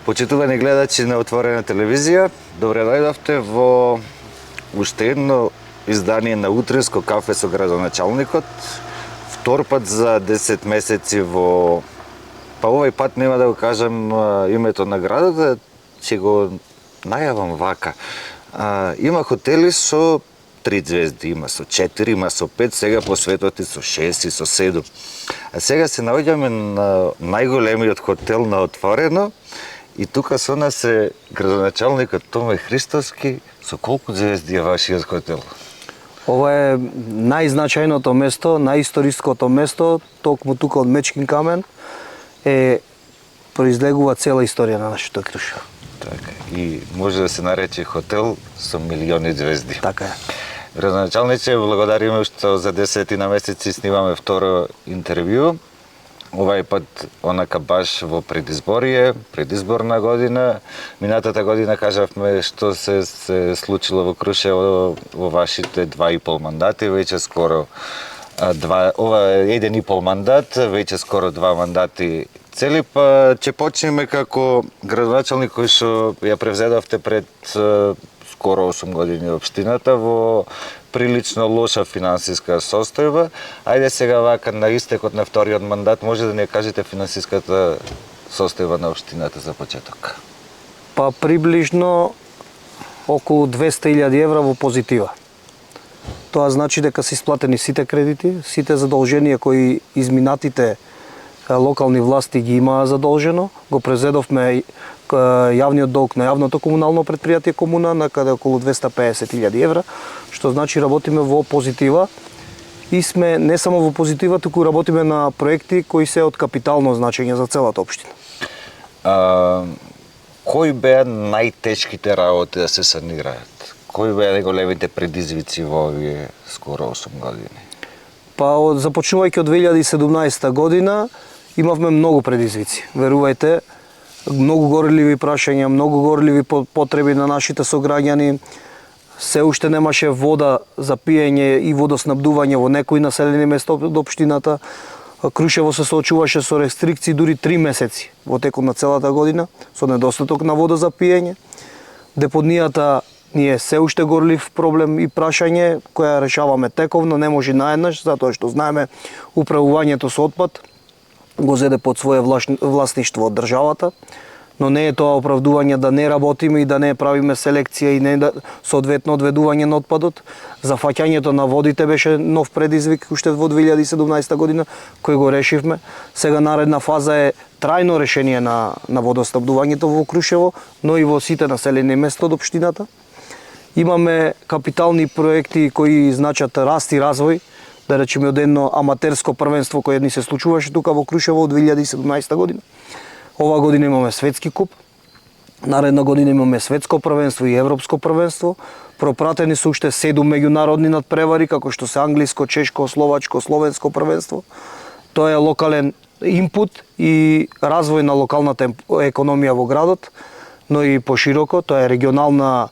Почитувани гледачи на Отворена телевизија, добре дојдовте во уште едно издание на Утринско кафе со градоначалникот. Втор пат за 10 месеци во... Па овој пат нема да го кажам името на градот, ќе го најавам вака. Има хотели со 3 звезди, има со 4, има со 5, сега по светот и со 6 и со 7. А сега се наоѓаме на најголемиот хотел на Отворено и тука со нас е градоначалникот Томе Христоски. Со колку звезди е вашиот хотел? Ова е најзначајното место, најисториското место, токму тука од Мечкин камен произлегува цела историја на нашето Крушево. Така, и може да се нарече хотел со милиони звезди. Така е. Градоначалниче, благодариме што за 10 на месеци снимаме второ интервју. Овај пат онака баш во предизборна година. Минатата година кажавме што се случило во Крушево во вашите 2,5 мандати, веќе скоро ова е 1,5 мандат, веќе скоро 2 мандати цели, па ќе почнеме како градоначалник кој што ја превзедовте пред скоро 8 години општината во прилично лоша финансиска состојба. Ајде сега вака на истекот на вториот мандат може да ни кажете финансиската состојба на општината за почеток. Па приближно околу 200.000 евра во позитива. Тоа значи дека се исплатени сите кредити, сите задолженија кои изминатите локални власти ги имаа задолжено. Го презедовме јавниот долг на јавното комунално предпријатие Комуна на каде околу 250.000 евра, што значи работиме во позитива и сме не само во позитива, туку работиме на проекти кои се од капитално значење за целата општина. Кои беа најтешките работи да се санираат? Кои беа најголемите предизвици во овие скоро 8 години? Па започнувајќи од 2017 година имавме многу предизвици. Верувајте, многу горливи прашања, многу горливи потреби на нашите сограѓани. Се уште немаше вода за пиење и водоснабдување во некои населени места од општината. Крушево се соочуваше со рестрикции дури 3 месеци во текот на целата година, со недостаток на вода за пиење. Депонијата ни е се уште горлив проблем и прашање која решаваме тековно, не може наеднаш, затоа што знаеме управувањето со отпад го зеде под свое власништво од државата, но не е тоа оправдување да не работиме и да не правиме селекција и не да соодветно одведување на отпадот. Зафаќањето на водите беше нов предизвик уште во 2017 година, кој го решивме. Сега наредна фаза е трајно решение на водоснабдувањето во Крушево, но и во сите населени места од општината. Имаме капитални проекти кои значат раст и развој, да речеме од едно аматерско првенство кое ни се случуваше тука во Крушево од 2017 година. Ова година имаме светски куп, наредна година имаме светско првенство и европско првенство. Пропратени се уште 7 меѓународни надпревари, како што се англиско, чешко, словачко, словенско првенство. Тоа е локален инпут и развој на локалната економија во градот, но и пошироко, тоа е регионална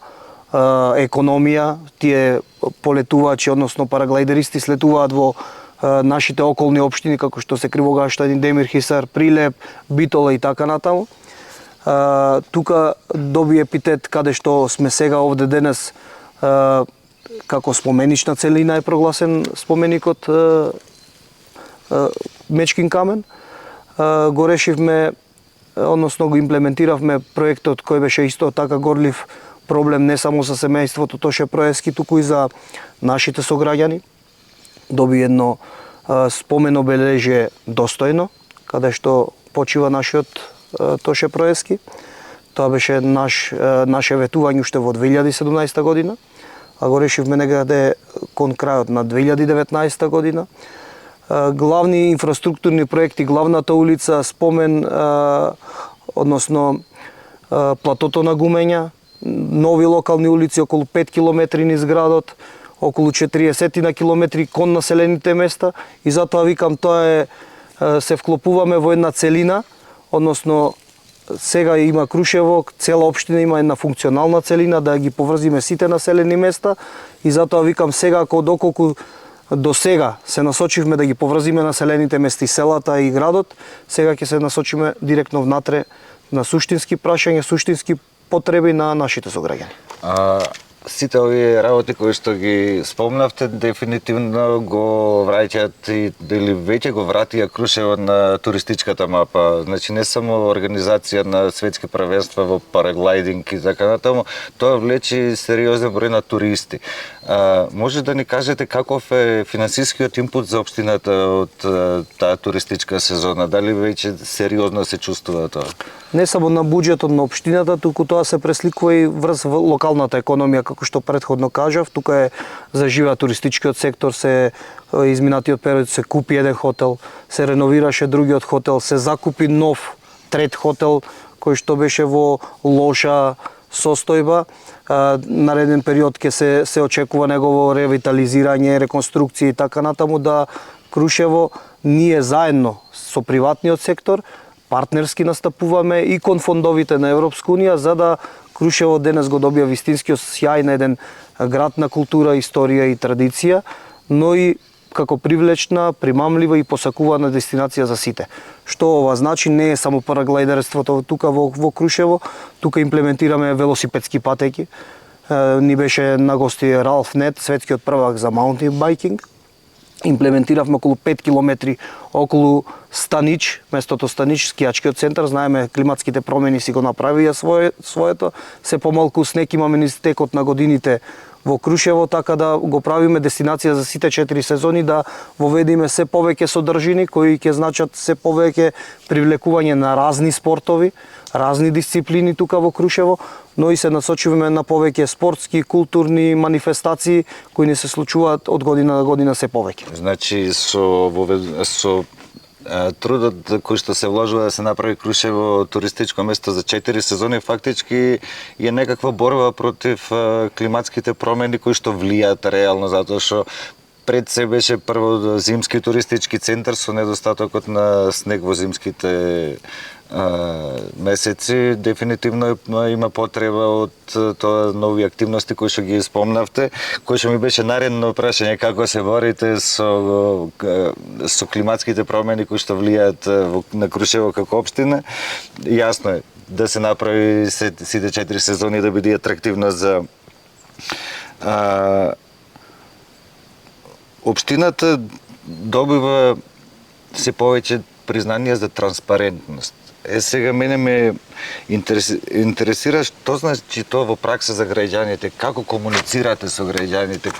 економија. Тие полетувачи, односно параглайдеристи слетуваат во нашите околни општини, како што се Кривогаштани, Демирхисар, Прилеп, Битола и така натаму. Тука доби епитет каде што сме сега овде денес како споменична целина е прогласен споменикот Мечкин камен. Го решивме, односно го имплементиравме проектот кој беше исто така горлив проблем не само за семејството Тоше Проески, туку и за нашите сограѓани. Доби едно спомен обележие достојно, каде што почива нашиот Тоше Проески. Тоа беше наше ветување уште во 2017 година, а го решивме некаде кон крајот на 2019 година. Главни инфраструктурни проекти, главната улица, спомен, односно платото на Гумења, нови локални улици околу 5 километри низ градот, околу 40 на километри кон населените места и затоа викам тоа се вклопуваме во една целина, односно сега има Крушево, цела општина има една функционална целина да ги поврзиме сите населени места и затоа викам сега доколку до сега се насочивме да ги поврзиме населените места и селата и градот, сега ќе се насочиме директно внатре на суштински прашања, суштински потреби на нашите сограѓани. Сите овие работи кои што ги спомнавте дефинитивно го враќаат или веќе го вратија Крушево на туристичката мапа. Значи не само организација на светски првенства во параглайдинг и така натаму, тоа влече сериозен број на туристи. Може да ни кажете каков е финансискиот импут за општината од таа туристичка сезона? Дали веќе сериозно се чувствува тоа? Не само на буџетот на општината, туку тоа се пресликува и врз локалната економија, како што претходно кажав. Тука е заживеа туристичкиот сектор, се изминатиот период се купи еден хотел, се реновираше другиот хотел, се закупи нов трет хотел кој што беше во лоша состојба. Нареден период ќе се очекува негово ревитализирање, реконструкција и така натаму, да Крушево ние заедно со приватниот сектор партнерски настапуваме и кон фондовите на Европска унија, за да Крушево денес го добија вистинскиот сјај на еден град на култура, историја и традиција, но и како привлечна, примамлива и посакувана дестинација за сите. Што ова значи? Не е само параглайдерството тука во Крушево, тука имплементираме велосипедски патеки. Ни беше на гости Ралф Нет, светскиот првак за маунтин байкинг. Имплементиравме околу 5 километри околу Станич, местото Станич, скијачкиот центар. Знаеме, климатските промени си го направија своето. Се помалку снег имаме низ текот на годините во Крушево, така да го правиме дестинација за сите 4 сезони, да воведиме се повеќе содржини кои ќе значат се повеќе привлекување на разни спортови, разни дисциплини тука во Крушево, но и се насочуваме на повеќе спортски, културни манифестации кои не се случуваат од година на година се повеќе. Значи со трудот кој што се вложува да се направи Крушево туристичко место за 4 сезони, фактички е некаква борба против климатските промени кои што влијаат реално, затоа што пред се беше прво зимски туристички центар со недостатокот на снег во зимските месеци. Дефинитивно има потреба од тоа нови активности кои што ги спомнавте, кои што ми беше наредно прашање како се борите со климатските промени кои што влијаат на Крушево како општина. Јасно е да се направи сите 4 сезони да биде атрактивно за општината. Добива се повеќе признание за транспарентност. Сега мене ме интересира што значи тоа во пракса за граѓаните, како комуницирате со граѓаните.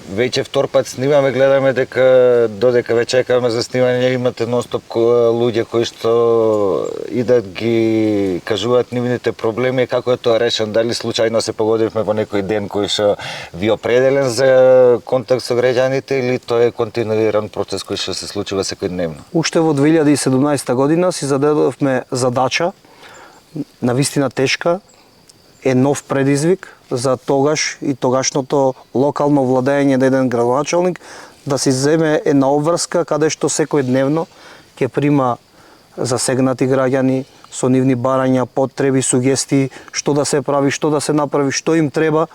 Веќе втор пат снимаме, гледаме дека додека ве чекаме за снимање имате нонстоп луѓе кои што идат ги кажуваат нивните проблеми, како е тоа решено, дали случајно се погодивме во некој ден кој што ви определен за контакт со граѓаните или тоа е континуиран процес кој што се случува секојдневно? Уште во 2017 година си зададовме задача, навистина тешка, е нов предизвик за тогаш и тогашното локално владење на еден градоначалник да се земе една обврска каде што секојдневно ќе прима засегнати граѓани со нивни барања, потреби, сугестии, што да се прави, што да се направи, што им треба.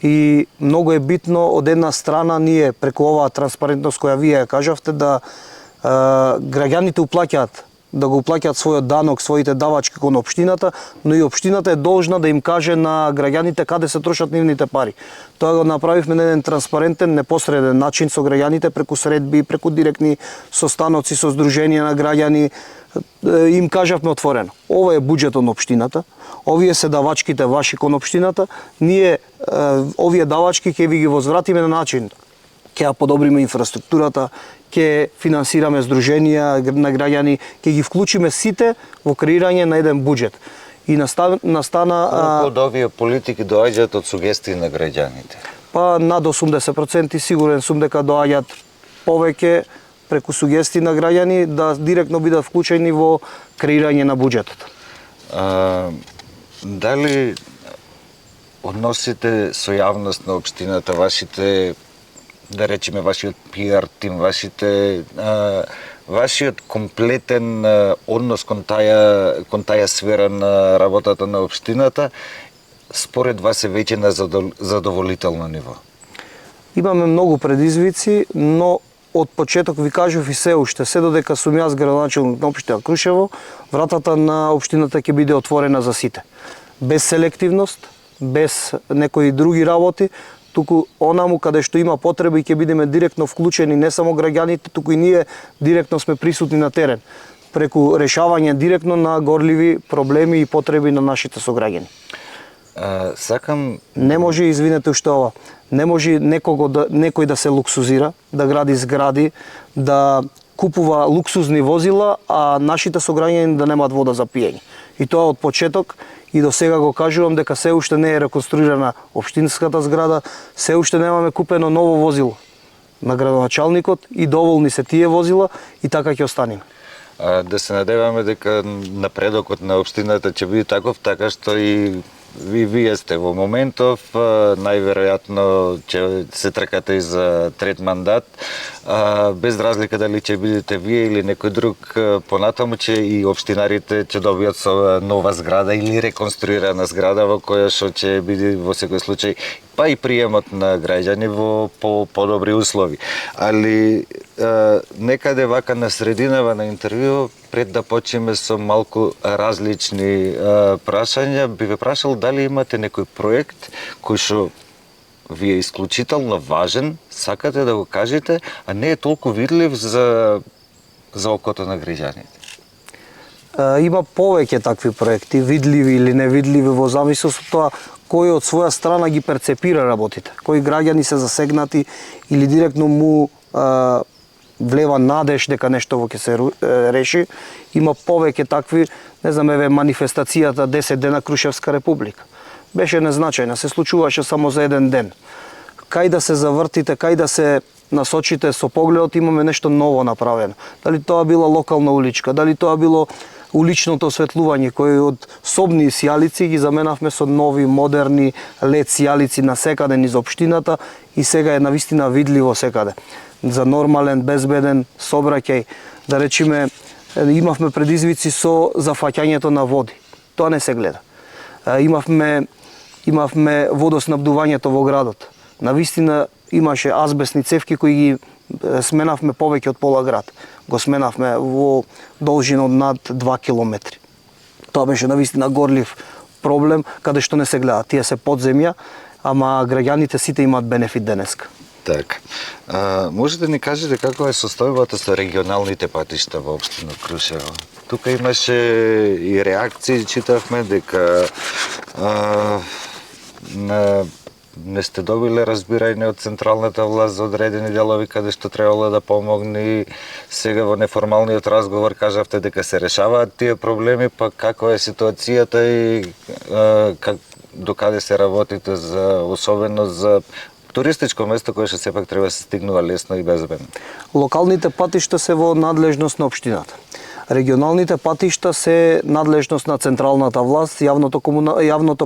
И многу е битно од една страна ние преку оваа транспарентност која вие ја кажавте да граѓаните уплаќаат, да го уплаќаат својот данок, своите давачки кон општината, но и општината е должна да им каже на граѓаните каде се трошат нивните пари. Тоа го направивме на еден транспарентен, непосреден начин со граѓаните, преку средби, преку директни состаноци со здруженија на граѓани. Им кажавме отворено, ова е буџетот на општината, овие се давачките ваши кон општината, ние овие давачки ќе ви ги возвратиме на начин ќе ја подобриме инфраструктурата, ќе финансираме здруженија на граѓани, ќе ги вклучиме сите во креирање на еден буџет. И настана колку од овие политики доаѓаат од сугестии на граѓаните? Па над 80% сигурен сум дека доаѓаат повеќе преку сугестии на граѓани да директно бидат вклучени во креирање на буџетот. Дали односите со јавност на општината, вашите, да речеме, вашиот PR тим, вашиот комплетен однос кон таа сфера на работата на општината, според вас е веќе на задоволително ниво? Имаме многу предизвици, но од почеток ви кажав и се уште, се додека сум јас градоначелник на општина Крушево, вратата на општината ќе биде отворена за сите. Без селективност, без некои други работи, туку онаму каде што има потреба и ќе бидеме директно вклучени, не само граѓаните, туку и ние директно сме присутни на терен, преку решавање директно на горливи проблеми и потреби на нашите сограѓани. Сакам... Не може, извинете уште ова, не може некој да се луксузира, да гради згради, да купува луксузни возила, а нашите сограѓани да немаат вода за пиење. И тоа од почеток и до сега го кажувам дека се уште не е реконструирана општинската зграда, се уште немаме купено ново возило на градоначалникот и доволни се тие возила и така ќе останеме. Да се надеваме дека напредокот на општината ќе биде таков, така што и вие сте во моментов, најверојатно ќе се тркате и за трет мандат, без разлика дали ќе бидете вие или некој друг, понатаму ќе и општинарите ќе добијат со нова зграда или реконструирана зграда во која што ќе биде во секој случај па и приемот на граѓани во подобри услови. Али некаде вака на срединава на интервју, пред да почнеме со малку различни прашања, би ве прашал дали имате некој проект кој што ви е исклучително важен, сакате да го кажете, а не е толку видлив за окото на граѓаните. Има повеќе такви проекти, видливи или невидливи, во зависност од тоа кој од своја страна ги перцепира работите, кои граѓани се засегнати или директно му влева надеж дека нешто ќе се реши. Има повеќе такви, не знам, еве манифестацијата 10 дена Крушевска република. Беше незначајна, се случуваше само за еден ден. Кај да се завртите, кај да се насочите со погледот, имаме нешто ново направено. Дали тоа била локална уличка, дали тоа било уличното осветлување кои од собни сијалици ги заменавме со нови, модерни LED сијалици на секаде низ општината и сега е навистина видливо секаде. За нормален, безбеден сообраќај, да речеме, имавме предизвици со зафаќањето на води. Тоа не се гледа. Имавме водоснабдувањето во градот. Навистина имаше азбестни цевки кои ги сменавме повеќе од пола град. Го сменавме во должина од над 2 километри. Тоа беше навистина горлив проблем, каде што не се гледа. Тие се подземја, ама граѓаните сите имаат бенефит денеска. Така. Може да ни кажете каква е состојбата со регионалните патишта во општина Крушево? Тука имаше и реакции, читавме дека не сте добиле разбирање од централната власт за одредени делови каде што требало да помогне. Сега во неформалниот разговор кажавте дека се решаваат тие проблеми, па каква е ситуацијата и докаде се работите за особено за туристичко место кое што сепак треба да се стигнува лесно и безбедно? Локалните патишта се во надлежност на општината. Регионалните патишта се надлежност на централната власт, јавното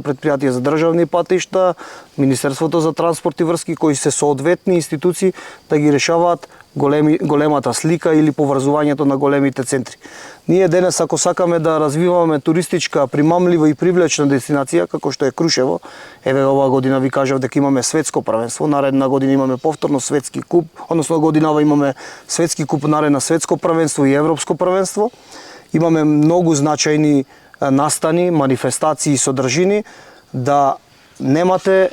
предпријатие за државни патишта, Министерството за транспорт и врски, кои се соодветни институции да ги решаваат големата слика или поврзувањето на големите центри. Ние денес, ако сакаме да развиваме туристичка, примамлива и привлечна дестинација, како што е Крушево, еве оваа година ви кажав дека имаме светско првенство, наредна година имаме повторно светски куп, односно годинава имаме светски куп, наредна светско првенство и европско првенство. Имаме многу значајни настани, манифестации и содржини, да немате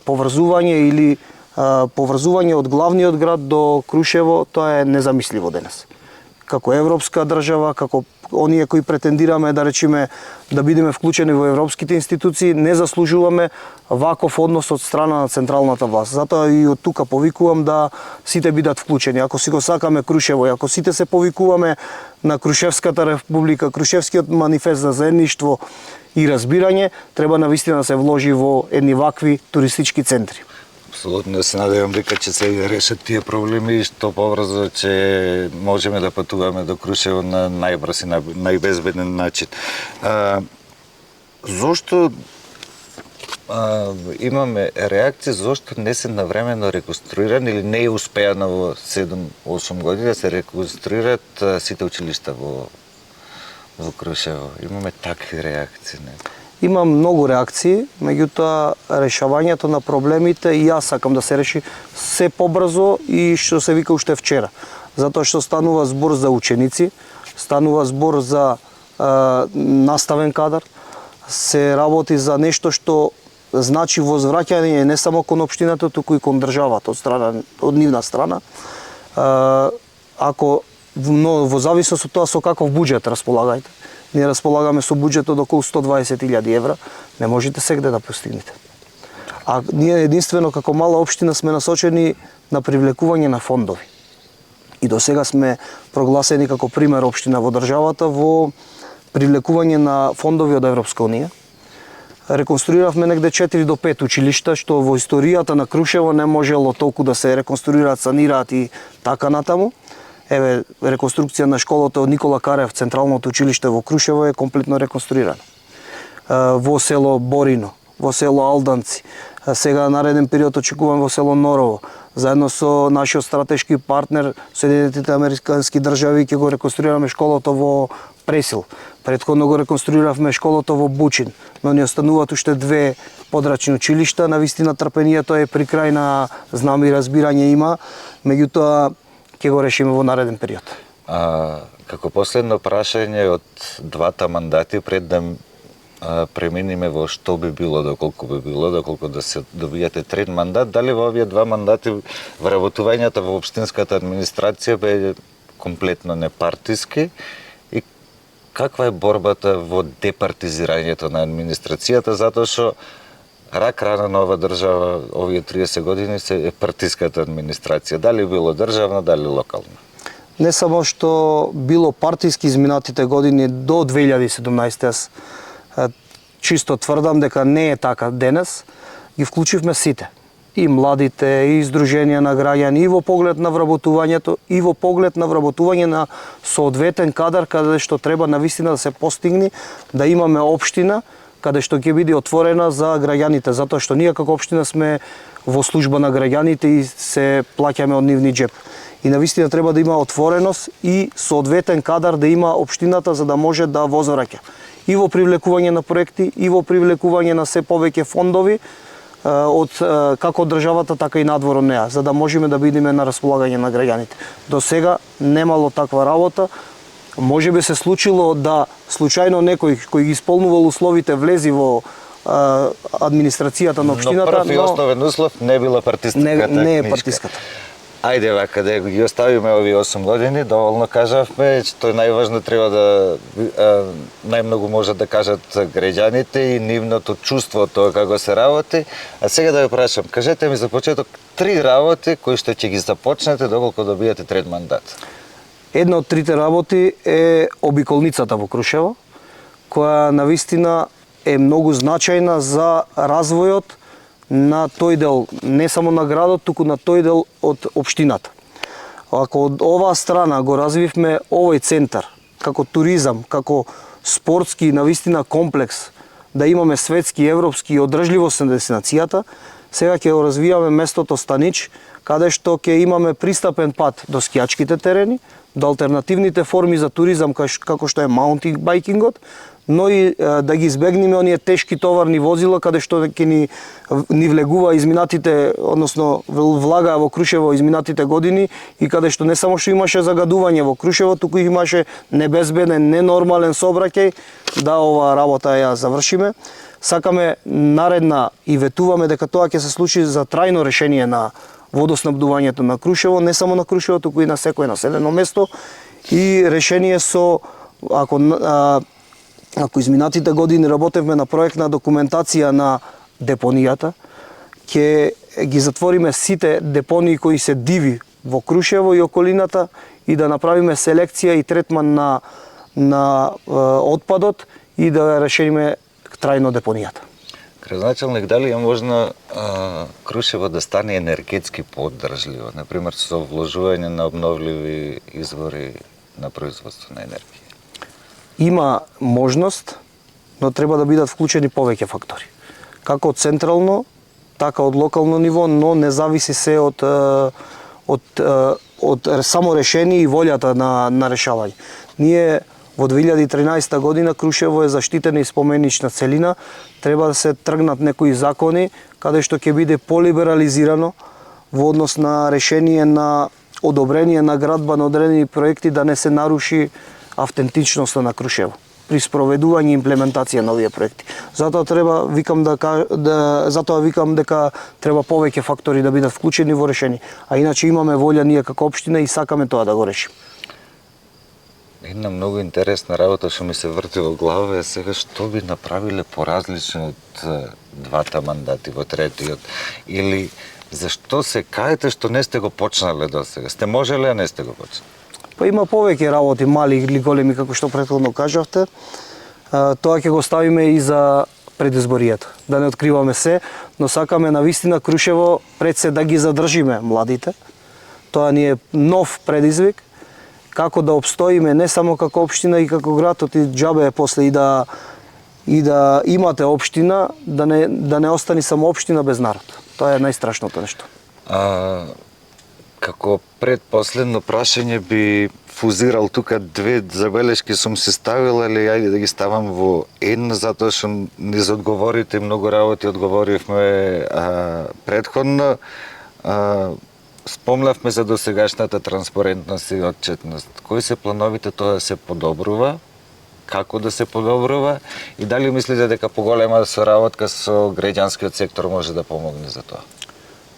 поврзување или поврзување од главниот град до Крушево, тоа е незамисливо денес. Како европска држава, како оние кои претендираме да речеме да бидеме вклучени во европските институции, не заслужуваме ваков однос од страна на централната власт. Затоа и од тука повикувам да сите бидат вклучени. Ако си го сакаме Крушево, ако сите се повикуваме на Крушевската република, Крушевскиот манифест за заедништво и разбирање, треба навистина да се вложи во едни вакви туристички центри. Апсолутно се надевам дека ќе се решат тие проблеми и што побрзо ќе можеме да патуваме до Крушево на најбрз и најбезбеден начин. Зошто имаме реакција, зошто не се навремено реконструирани или не е успеано во 7-8 години да се реконструират сите училишта во Крушево? Имаме такви реакции, не? Има многу реакции, меѓутоа решавањето на проблемите и јас сакам да се реши се побрзо и што се вика уште вчера. Затоа што станува збор за ученици, станува збор за наставен кадар, се работи за нешто што значи возвраќање не само кон општината, туку и кон државата од нивна страна. Но во зависност од тоа со каков буџет располагајте. Ние располагаме со буџет од околу 120.000 евра, не можете сегде да постигнете. А ние единствено како мала општина сме насочени на привлекување на фондови. И до сега сме прогласени како пример општина во државата во привлекување на фондови од Европска унија. Реконструиравме негде 4 до 5 училишта, што во историјата на Крушево не можело толку да се реконструираат, санираат и така натаму. Еве, реконструкција на школата од Никола Карев, Централното училиште во Крушево е комплетно реконструирано. Во село Борино, во село Алданци, сега нареден период очекувам во село Норово. Заедно со нашиот стратешки партнер Соединетите Американски држави ќе го реконструираме школата во Пресил. Претходно го реконструиравме школата во Бучин, но ни остануваат уште 2 подрачни училишта. Навистина трпението е при крај, на знам и разбирање има, меѓутоа ќе го решиме во нареден период. Како последно прашање од двата мандати, пред да преминиме во што би било, доколку да се добијате трет мандат, дали во овие два мандати вработувањето во општинската администрација бе комплетно непартиски и каква е борбата во департизирањето на администрацијата, затоа што рак рана на ова држава овие 30 години се е партиската администрација, дали било државна, дали локална. Не само што било партиски изминатите години до 2017, јас чисто тврдам дека не е така денес, ги вклучивме сите. И младите, и издруженија на граѓани, и во поглед на вработувањето, и во поглед на вработување на соодветен кадар, каде што треба навистина да се постигне, да имаме општина каде што ќе биде отворена за граѓаните, затоа што ние како општина сме во служба на граѓаните и се плаќаме од нивни џеп. И навистина треба да има отвореност и соодветен кадар да има општината за да може да возвраќа. И во привлекување на проекти, и во привлекување на се повеќе фондови од како од државата, така и надвор од неа, за да можеме да бидеме на располагање на граѓаните. До сега немало таква работа. Може би се случило да случајно некој кој ги исполнувал условите влези во администрацијата на општината, но прв и основен услов не била партиската не е книжка. партиската. Ајде вака да ги оставиме овие 8 години, доволно кажавме, што најважно треба да најмногу може да кажат граѓаните и нивното чувство од тоа како се работи. А сега да ве прашам, кажете ми за почеток 3 работи кои што ќе ги започнете доколку добиете трет мандат. Една од трите работи е обиколницата во Крушево, која навистина е многу значајна за развојот на тој дел, не само на градот, туку на тој дел од општината. Ако од оваа страна го развивме овој центар, како туризам, како спортски навистина комплекс, да имаме светски, европски и одржливост на дестинацијата, сега ќе го развиваме местото Станич, каде што ќе имаме пристапен пат до скијачките терени, до алтернативните форми за туризам, како што е маунтинг байкингот, но и да ги избегнеме оние тешки товарни возила каде што ќе ни влегува изминатите, односно влагаа во Крушево изминатите години и каде што не само што имаше загадување во Крушево, туку имаше небезбеден, ненормален сообраќај, да оваа работа ја завршиме. Сакаме наредна и ветуваме дека тоа ќе се случи за трајно решение на водоснабдувањето на Крушево, не само на Крушево, туку и на секое населено место, и решение со ако изминатите години работевме на проектна документација на депонијата, ќе ги затвориме сите депонии кои се диви во Крушево и околината и да направиме селекција и третман на отпадот и да решиме трајно депонијата. Градоначалник, дали е можно Крушево да стане енергетски поддржливо, например со вложување на обновливи извори на производство на енергија? Има можност, но треба да бидат вклучени повеќе фактори. Како од централно, така од локално ниво, но не зависи се од само решение и волјата на решавање. Ние Во 2013 година Крушево е заштитена и споменична целина. Треба да се тргнат некои закони каде што ќе биде полиберализирано во однос на решение на одобрение на градба на одредени проекти да не се наруши автентичноста на Крушево при спроведување и имплементација на овие проекти. Затоа викам дека треба повеќе фактори да бидат вклучени во решение, а иначе имаме волја ние како општина и сакаме тоа да го решиме. Една многу интересна работа што ми се врти во глава е сега што би направиле поразлично од двата мандати во третиот, или зашто се каете што не сте го почнале до сега? Сте можеле, а не сте го почнали? Па има повеќе работи, мали или големи, како што претходно кажавте. Тоа ќе го ставиме и за предизборијата. Да не откриваме се, но сакаме на вистина Крушево пред се да ги задржиме младите. Тоа ни е нов предизвик, како да обстоиме не само како општина и како град, и џабе е после и да имате општина, да не остани само општина без народ. Тоа е најстрашното нешто. Како предпоследно прашање би фузирал тука две забелешки сум се ставил, али ајде да ги ставам во една, затоа што не заодговорите многу работи, одговоривме предходно. Спомнавме за досегашната транспарентност и отчетност. Кои се плановите тоа да се подобрува? Како да се подобрува? И дали мислите дека поголема соработка со граѓанскиот сектор може да помогне за тоа?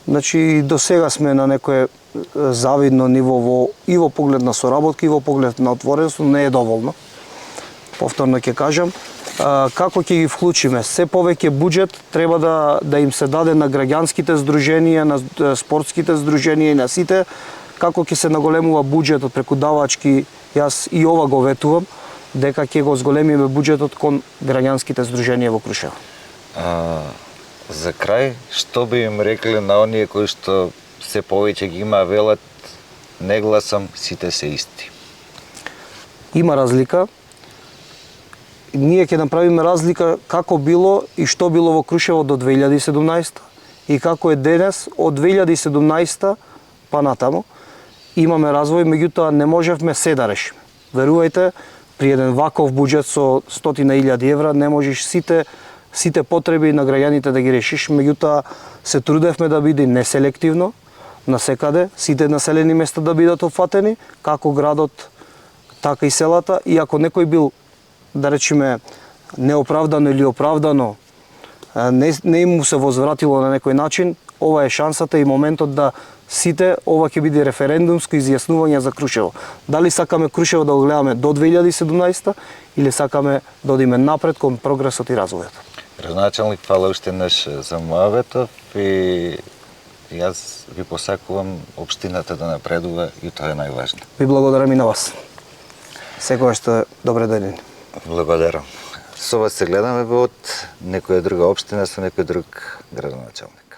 Значи, до сега сме на некое завидно ниво и во поглед на соработка, и во поглед на отвореност, не е доволно. Повторно ќе кажам. Како ќе ги вклучиме? Се повеќе буџет треба да им се даде на граѓанските здруженија, на спортските здруженија и на сите. Како ќе се наголемува буџетот преку давачки, јас и ова го ветувам, дека ќе го зголемиме буџетот кон граѓанските здруженија во Крушево. За крај, што би им рекле на оние кои што се повеќе ги има велат, не гласам, сите се исти? Има разлика. Ние ќе направиме разлика како било и што било во Крушево до 2017 и како е денес од 2017 па натаму. Имаме развој, меѓутоа не можевме се да решиме. Верувајте, при еден ваков буџет со 100.000 евра не можеш сите потреби на граѓаните да ги решиш, меѓутоа се трудевме да биде неселективно, насекаде, сите населени места да бидат опфатени, како градот, така и селата, и ако некој бил, да речеме, неоправдано или оправдано, не му се возвратило на некој начин, ова е шансата и моментот да сите, ова ќе биде референдумско изјаснување за Крушево. Дали сакаме Крушево да го гледаме до 2017 или сакаме да одиме напред кон прогресот и развојот. Градоначалник, фала уште еднаш за мојаветов и јас ви посакувам општината да напредува и тоа е најважно. Ви благодарам и на вас. Секогаш сте добре дојдени. Благодарам. Со вас се гледаме од некоја друга општина со некој друг градоначалник.